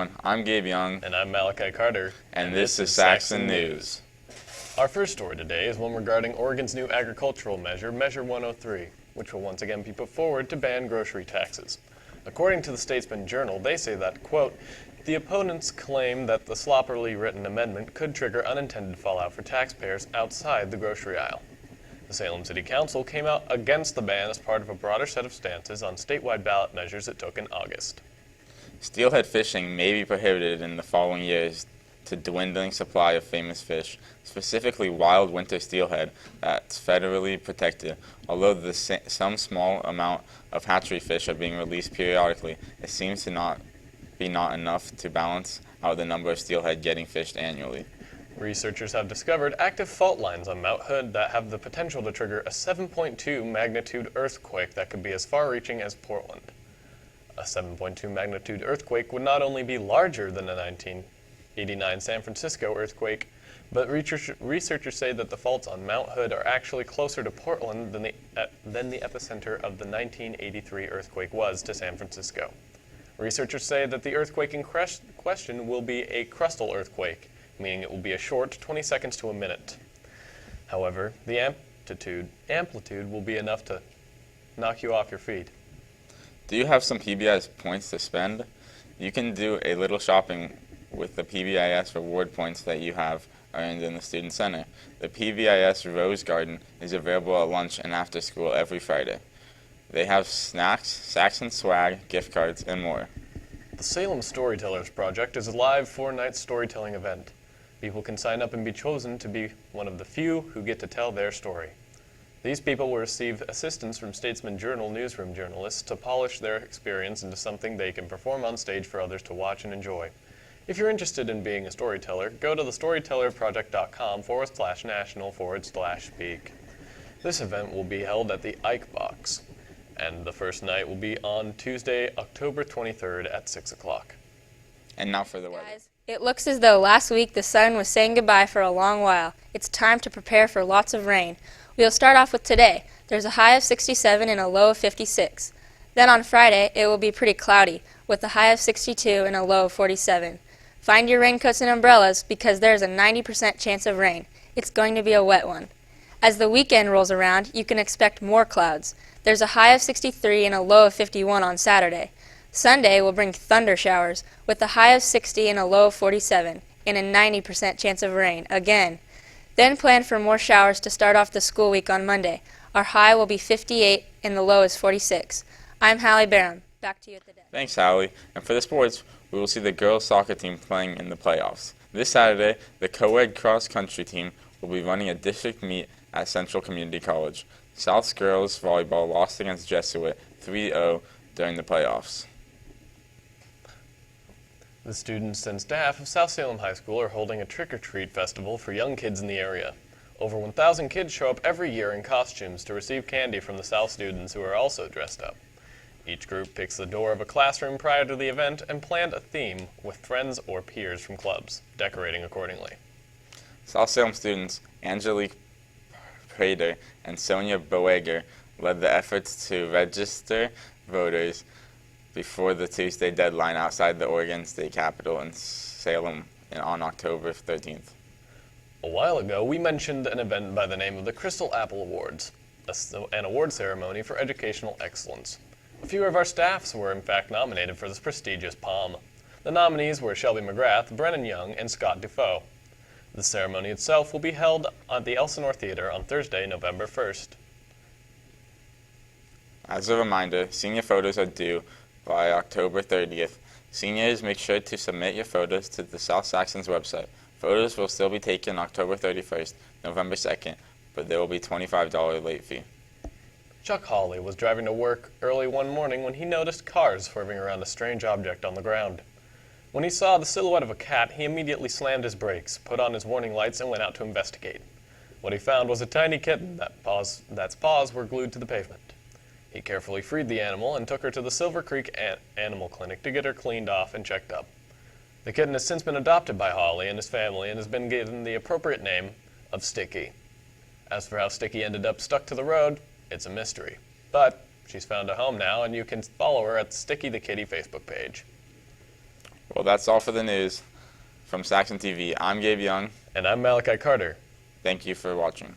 everyone. I'm Gabe Young. And I'm Malachi Carter. And this is Saxon News. Our first story today is one regarding Oregon's new agricultural measure, Measure 103, which will once again be put forward to ban grocery taxes. According to the Statesman Journal, they say that, quote, the opponents claim that the sloppily written amendment could trigger unintended fallout for taxpayers outside the grocery aisle. The Salem City Council came out against the ban as part of a broader set of stances on statewide ballot measures it took in August. Steelhead fishing may be prohibited in the following years to dwindling supply of famous fish, specifically wild winter steelhead that's federally protected. Although some small amount of hatchery fish are being released periodically, it seems to not enough to balance out the number of steelhead getting fished annually. Researchers have discovered active fault lines on Mount Hood that have the potential to trigger a 7.2 magnitude earthquake that could be as far-reaching as Portland. A 7.2 magnitude earthquake would not only be larger than the 1989 San Francisco earthquake, but researchers say that the faults on Mount Hood are actually closer to Portland than the epicenter of the 1983 earthquake was to San Francisco. Researchers say that the earthquake in question will be a crustal earthquake, meaning it will be a short 20 seconds to a minute. However, the amplitude will be enough to knock you off your feet. Do you have some PBIS points to spend? You can do a little shopping with the PBIS reward points that you have earned in the Student Center. The PBIS Rose Garden is available at lunch and after school every Friday. They have snacks, Saxon swag, gift cards, and more. The Salem Storytellers Project is a live 4-night storytelling event. People can sign up and be chosen to be one of the few who get to tell their story. These people will receive assistance from Statesman Journal newsroom journalists to polish their experience into something they can perform on stage for others to watch and enjoy. If you're interested in being a storyteller, go to thestorytellerproject.com/national/speak. This event will be held at the Ike Box, and the first night will be on Tuesday, October 23rd at 6 o'clock. And now for the weather. Guys, it looks as though last week the sun was saying goodbye for a long while. It's time to prepare for lots of rain. We'll start off with today. There's a high of 67 and a low of 56. Then on Friday, it will be pretty cloudy, with a high of 62 and a low of 47. Find your raincoats and umbrellas because there's a 90% chance of rain. It's going to be a wet one. As the weekend rolls around, you can expect more clouds. There's a high of 63 and a low of 51 on Saturday. Sunday will bring thunder showers, with a high of 60 and a low of 47, and a 90% chance of rain again. Then plan for more showers to start off the school week on Monday. Our high will be 58 and the low is 46. I'm Hallie Barham. Back to you at the desk. Thanks, Hallie. And for the sports, we will see the girls soccer team playing in the playoffs. This Saturday, the co-ed cross-country team will be running a district meet at Central Community College. South's girls volleyball lost against Jesuit 3-0 during the playoffs. The students and staff of South Salem High School are holding a trick-or-treat festival for young kids in the area. Over 1,000 kids show up every year in costumes to receive candy from the South students who are also dressed up. Each group picks the door of a classroom prior to the event and planned a theme with friends or peers from clubs, decorating accordingly. South Salem students Angelique Prater and Sonia Boeger led the efforts to register voters before the Tuesday deadline outside the Oregon State Capitol in Salem on October 13th. A while ago, we mentioned an event by the name of the Crystal Apple Awards, an award ceremony for educational excellence. A few of our staffs were in fact nominated for this prestigious palm. The nominees were Shelby McGrath, Brennan Young, and Scott Dufault. The ceremony itself will be held at the Elsinore Theater on Thursday, November 1st. As a reminder, senior photos are due by October 30th. Seniors, make sure to submit your photos to the South Saxon's website. Photos will still be taken October 31st, November 2nd, but there will be a $25 late fee. Chuck Hawley was driving to work early one morning when he noticed cars swerving around a strange object on the ground. When he saw the silhouette of a cat, he immediately slammed his brakes, put on his warning lights, and went out to investigate. What he found was a tiny kitten that's paws were glued to the pavement. He carefully freed the animal and took her to the Silver Creek Animal Clinic to get her cleaned off and checked up. The kitten has since been adopted by Hawley and his family and has been given the appropriate name of Sticky. As for how Sticky ended up stuck to the road, it's a mystery. But she's found a home now, and you can follow her at Sticky the Kitty Facebook page. Well, that's all for the news. From Saxon TV, I'm Gabe Young. And I'm Malachi Carter. Thank you for watching.